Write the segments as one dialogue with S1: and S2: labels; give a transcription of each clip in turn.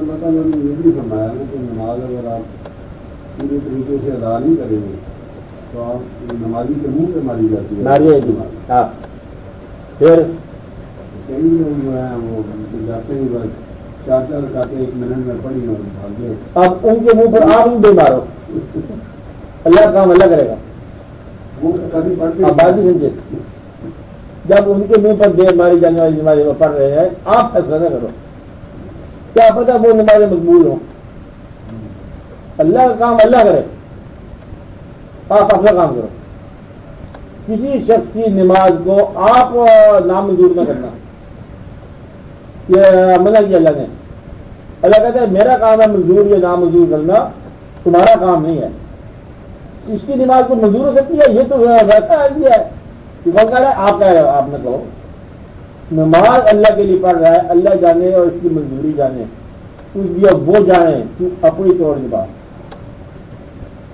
S1: مطلب یہ بھی فرمایا نا کہ نماز اگر آپ پورے طریقے سے ادا نہیں کریں گے تو آپ نمازی کے منہ پہ ماری جاتی ہے.
S2: ہاں پھر
S1: کئی لوگ جو ہیں وہ جاتے ہی بس 4 رکعتیں 1 منٹ میں پڑھی اور بھاگ گئے.
S2: اب ان کے منہ پر آپ بھی مارو، اللہ کام اللہ کرے گا.
S1: وہ کبھی پڑھتے
S2: آپ بات نہیں سمجھے. جب ان کے منہ پر دیر ماری جانے والی نمازیں وہ پڑھ رہے ہیں، آپ فیصلہ نہ کرو، کیا پتہ وہ نمازیں مقبول ہوں. اللہ کا کام اللہ کرے، آپ اپنا کام کرو. کسی شخص کی نماز کو آپ نامنظور نہ کرنا، یہ منع کیا اللہ نے. اللہ کہتا ہے میرا کام ہے منظور یا نامنظور کرنا، تمہارا کام نہیں ہے. اس کی نماز کو منظور ہو سکتی ہے، یہ تو ویسا ہے کہ کون کہہ رہا ہے، آپ کہہ رہے ہو. آپ نے کہو نماز اللہ کے لیے پڑھ رہا ہے، اللہ جانے اور اس کی منظوری جانے، اس لیے وہ جانے، تو اپنی طور نماز.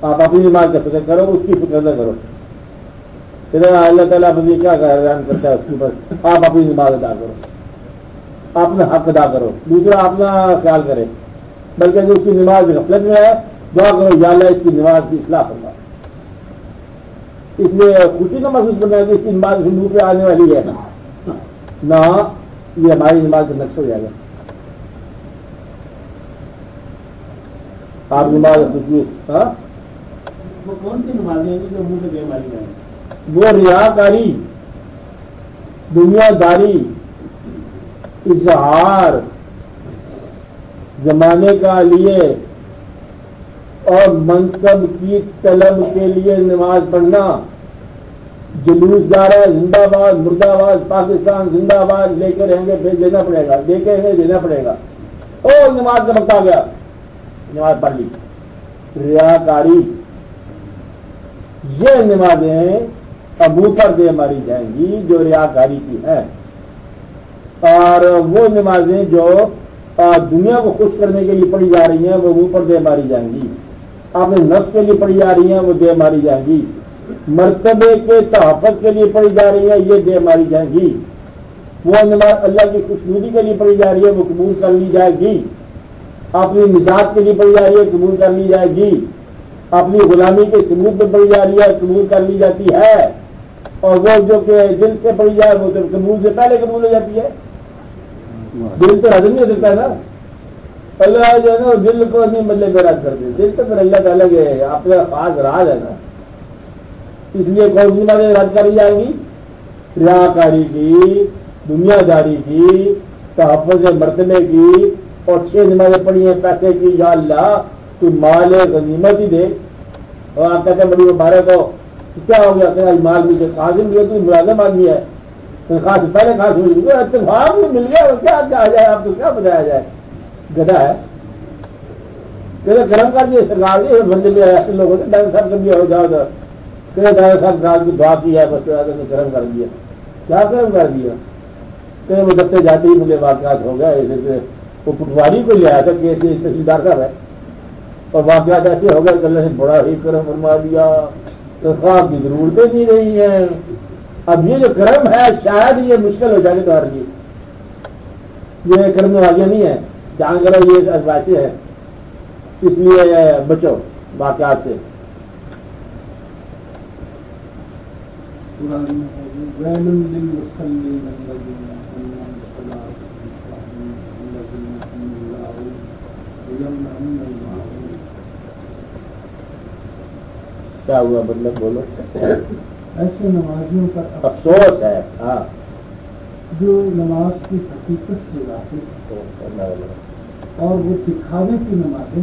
S2: آپ اپنی نماز کا فکر کرو، اس کی فکر نہ کرو. اللہ تعالیٰ مجھے کیا بیان کرتا ہے اس کے اوپر، آپ اپنی نماز ادا کرو، اپنا حق ادا کرو، دوسرا اپنا خیال کرے. بلکہ جو اس کی نماز غفلت میں ہے، دعا کرو یا اللہ اس کی نماز کی اصلاح کرنا. اس لیے خوشی نہ محسوس کرنا ہے کہ اس کی نماز منہ پہ آنے والی ہے نہ، یہ ہماری نماز کا نقص ہو جائے گا. آپ نماز خوشی
S3: وہ کون سی نمازیں ہیں جو منہ پہ دے ماری جائیں؟
S2: وہ ریاکاری، دنیا داری، اظہار، زمانے کا لیے اور منصب کی طلب کے لیے نماز پڑھنا. جلوس جا رہا ہے، زندہ باد مردہ باد پاکستان زندہ باد، لے کے رہیں گے پھر دینا پڑے گا، دے کے رہیں دینا پڑے گا. اور نماز کا وقت آ گیا، نماز پڑھ لی. ریاکاری، یہ نمازیں ابو پر دے ماری جائیں گی جو ریاکاری کی ہیں. اور وہ نمازیں جو دنیا کو خوش کرنے کے لیے پڑھی جا رہی ہیں وہ منہ پر دے ماری جائیں گی. اپنے نفس کے لیے پڑھی جا رہی ہیں وہ دے ماری جائیں گی. مرتبے کے تحفظ کے لیے پڑھی جا رہی ہیں یہ دے ماری جائیں گی. وہ نماز اللہ کی خوشنودی کے لیے پڑھی جا رہی ہے وہ قبول کر لی جائے گی. اپنی نجات کے لیے پڑھی جا رہی ہے قبول کر لی جائے گی. اپنی غلامی کے ثبوت پہ پڑھی جا رہی ہے قبول کر لی جاتی ہے. اور وہ جو کہ دل سے پڑھی جائے وہ تو قبول سے پہلے قبول ہو جاتی ہے. دل تو ہضم نہیں ہو سکتا نا. اللہ جو ہے نا دل کو نہیں بدلے میں رد کر دے. دل تو پھر اللہ تعالیٰ کے اپنا خاص راز ہے نا. اس لیے کون سی باتیں رد کری جائیں گی؟ ریاکاری کی، دنیا داری کی، تحفظ مرتبے کی. اور 6 نمازیں پڑھی ہیں پیسے کی، یا اللہ تو مال غنیمت ہی دے. اور آپ کہتے ہیں بڑی مبارک ہو، کیا ہو گیا؟ کہ مال مجھے قاضم دیا، تو ملازم آدمی ہے، تنخواہ سے پہلے خاص ہو گئی، اتفاق بھی مل گیا. کیا کہا جائے، آپ کو کیا بتایا جائے؟ گدھا ہے. کرم کر دیے سرکار نے بندے میں ایسے لوگ ہوتے ڈاکٹر صاحب کبھی ہو جاؤ تو ڈاکٹر صاحب رات کی دعا کی ہے بس کرم کر دیا. کیا کرم کر دیا؟ کہ وہ دفتے جاتے ہی مجھے واقعات ہو گئے. وہ پٹواری کو لے آیا تھا کہ تحصیلدار صاحب ہے اور واقعات ایسے ہو گئے کہ اللہ نے بڑا ہی کرم فرما دیا، تنخواہ کی ضرورتیں نہیں رہی ہیں. اب یہ جو کرم ہے شاید یہ مشکل ہو جائے گا تمہارے لیے. یہ کرم واقعہ نہیں ہے، جان کرو یہ باتیں ہیں. اس لیے بچو واقعات سے. کیا ہوا مطلب بولو.
S3: ایسے نمازیوں کا
S2: افسوس ہے ہاں
S3: جو نماز کی حقیقت سے واقف اور وہ دکھاوے کی نمازیں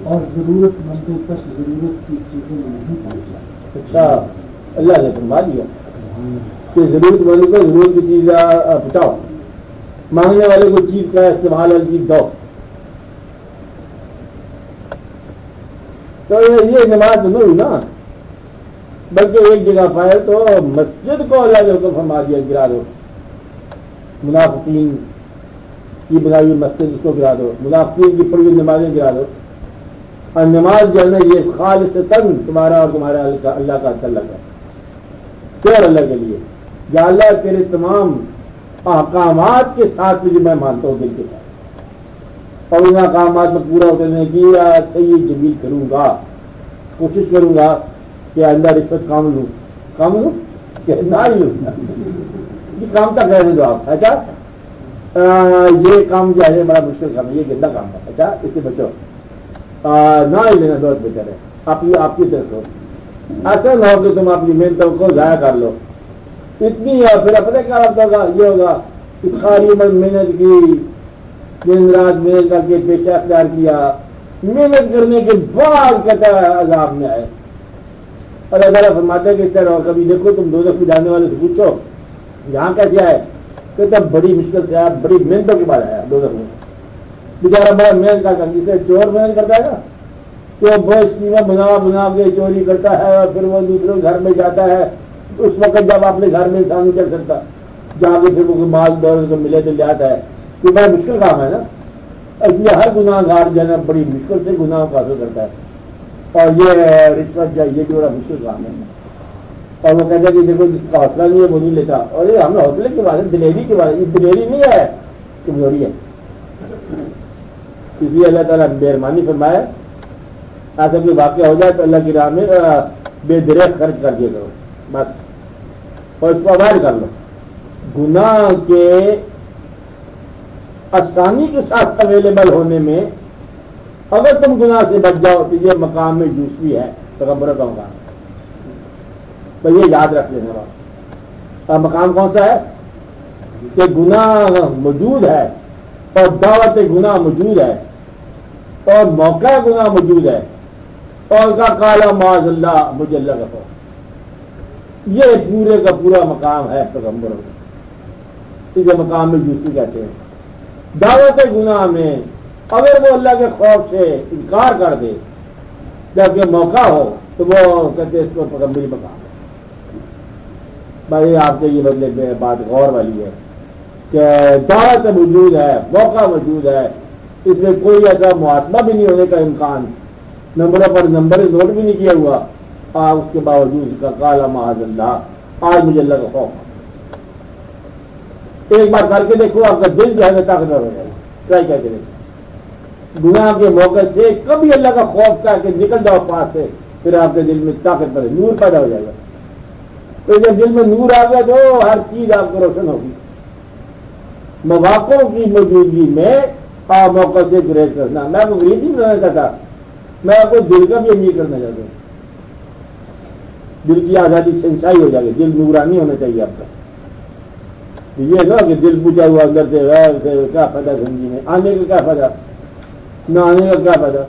S3: اور ضرورت مندوں تک ضرورت کی چیزوں میں نہیں پہنچاتے.
S2: اچھا اللہ نے فرما دیا کہ ضرورت مندوں کو ضرورت کی چیز پہنچاؤ، مانگنے والے کو چیز کا استعمال والی چیز دو. تو یہ نماز نہیں ہوئی نا، بلکہ ایک جگہ پائے تو مسجد کو اللہ نے حکم فرما دیا گرا دو. منافقین کی بنائی ہوئی مسجد اس کو گرا دو، منافقین کی پڑھی ہوئی نمازیں گرا دو. اور نماز جو ہے نا یہ خالصتاً تمہارا اور تمہارا اللہ کا تعلق ہے، پھر اللہ کے لیے. یا اللہ تیرے تمام احکامات کے ساتھ تجھے میں مانتا ہوں دل کے ساتھ، اور ان احکامات میں پورا اترنے کی صحیح جمیل کروں گا، کوشش کروں گا کہ آئندہ رشوت کام لوں کہ نہ لوں، یہ کام تک رہنے دو آپ. اچھا یہ کام جو ہے بڑا مشکل کام ہے، یہ گندا کام ہے. اچھا اس سے بچو، نہ ہی لینا بہت بہتر ہے. آپ کی طرف ہو، ایسا نہ ہو کہ تم اپنی محنتوں کو ضائع کر لو اتنی، اور پھر اپنے کیا ہوگا، یہ ہوگا کہ ساری عمر محنت کی، دن رات محنت کر کے پیشہ اختیار کیا، محنت کرنے کے بعد کہتا ہے عذاب میں آئے. اور اللہ فرماتے ہیں کہ اس طرح کبھی دیکھو تم دوزخ میں جانے والے سے پوچھو یہاں کیسے آئے، کہتا بڑی مشکل سے آیا، بڑی محنتوں کے بعد آیا دوزخ میں. بیچارہ بڑا محنت کرتا، جسے چور محنت کرتا ہے نا، تو وہ اسکیمیں بنا کے چوری کرتا ہے اور پھر وہ دوسروں گھر میں جاتا ہے. اس وقت جب اپنے گھر میں انسان نہیں چل سکتا، جا کے پھر وہ مال دولت کو ملے تو لے آتا ہے. یہ بڑا مشکل کام ہے نا، اس لیے ہر گناہ گار جو ہے بڑی مشکل سے گناہوں کو حاصل کرتا ہے. اور یہ رشوت جو یہ بھی بڑا مشکل کام ہے. اور وہ کہتا ہے کہ دیکھو جس کا حوصلہ نہیں ہے وہ نہیں لیتا. اور یہ ہمیں حوصلے کے بارے دلیری کے بارے، یہ دلیری نہیں ہے، کمزوری ہے. اس لیے اللہ تعالیٰ مہربانی فرمائے ایسا کوئی واقعہ ہو جائے تو اللہ کی راہ میں بے درخت خرچ کر دیا کرو بس، اور اس کو اوائڈ کر لو. گناہ کے آسانی کے ساتھ اویلیبل ہونے میں اگر تم گناہ سے بچ جاؤ تو یہ مقام میں یوسفی ہے، تکبر کا مقام. تو یہ یاد رکھ لینا بات. اور مقام کون سا ہے کہ گناہ موجود ہے اور دعوت گناہ موجود ہے اور موقع گناہ موجود ہے اور کا کالا معاذ اللہ مجھے اللہ کا خوف. یہ پورے کا پورا مقام ہے پیغمبر، اسے مقام میں یوسفی کہتے ہیں. دعوت گناہ میں اگر وہ اللہ کے خوف سے انکار کر دے جبکہ موقع ہو تو وہ کہتے ہیں اس کو پیغمبری مقام ہے. بھائی آپ کے یہ بدلے میں بات غور والی ہے کہ دعوت موجود ہے، موقع موجود ہے، اس میں کوئی ایسا محاسبہ بھی نہیں ہونے کا امکان، نمبروں پر نمبر نوٹ بھی نہیں کیا ہوا، اس کے باوجود اس کا کالا معاذ اللہ آج مجھے اللہ کا خوف. ایک بار کر کے دیکھو آپ کا دل جو ہے طاقتور ہو جائے گا. ٹرائی کر کے دیکھو، گناہ کے موقع سے کبھی اللہ کا خوف کر کے نکل جاؤ پاس سے، پھر آپ کے دل میں طاقت پڑے، نور پیدا ہو جائے گا. تو جب دل میں نور آ گیا تو ہر چیز آپ کو روشن ہوگی. مواقع کی موجودگی میں موقع سے گریز کرنا. میں آپ کو غریب نہیں بنانا چاہتا، میں آپ کو دل کا بھی امیر کرنا چاہتا ہوں. دل کی آزادی سنچائی ہو جائے گی، دل نورانی ہونا چاہیے آپ کا. یہ نا کہ دل پوچھا ہوا اندر سے کیا فائدہ زندگی میں، آنے کا کیا فائدہ، نہ آنے کا کیا فائدہ.